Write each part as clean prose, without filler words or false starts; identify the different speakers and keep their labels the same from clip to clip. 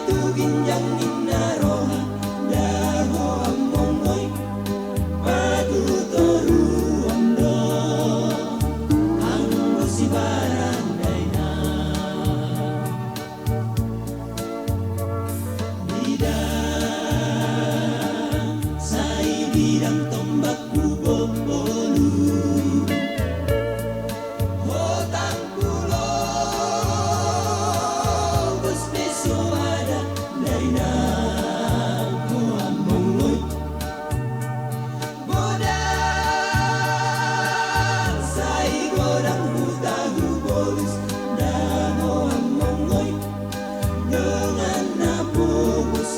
Speaker 1: tu ginjang inaroha daho amongoy padu toru amdo anggo si barang daina bidang sai bidang tombak bubolu hotang pulo bus beso ada daina ko amongoy bodang sai godang hutagu bolus dano amongoy dengan napubus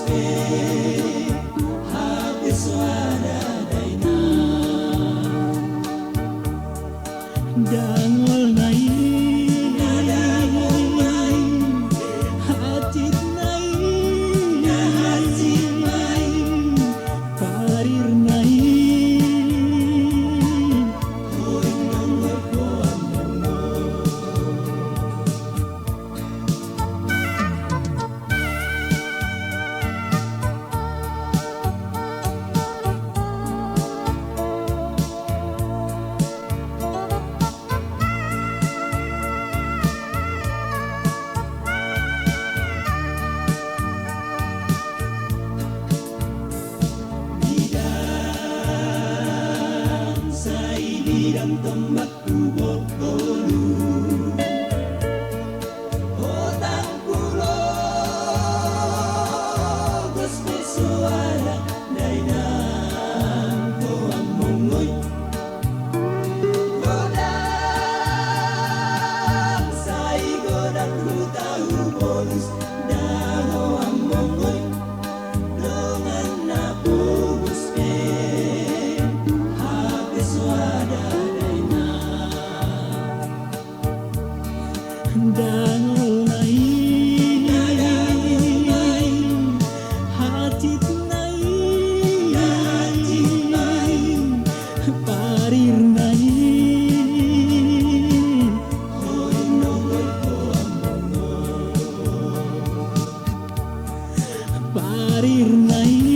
Speaker 1: habis ada daina
Speaker 2: dangol nai
Speaker 1: nadangol mai
Speaker 2: hatit nai
Speaker 1: hati mai
Speaker 2: parir nai
Speaker 1: koin nongol ko amongoy bidang sai bidang tombak bubolu hotang pulo bus beso ada daina ko amongoy godang sai godang hutahu bolus daho amongoy dengan napubus habis ada daina
Speaker 2: dangol nai
Speaker 1: nadangol mai
Speaker 2: hatit nai
Speaker 1: hati mai
Speaker 2: parir nai
Speaker 1: koin nongol ko amongoy
Speaker 2: parir nai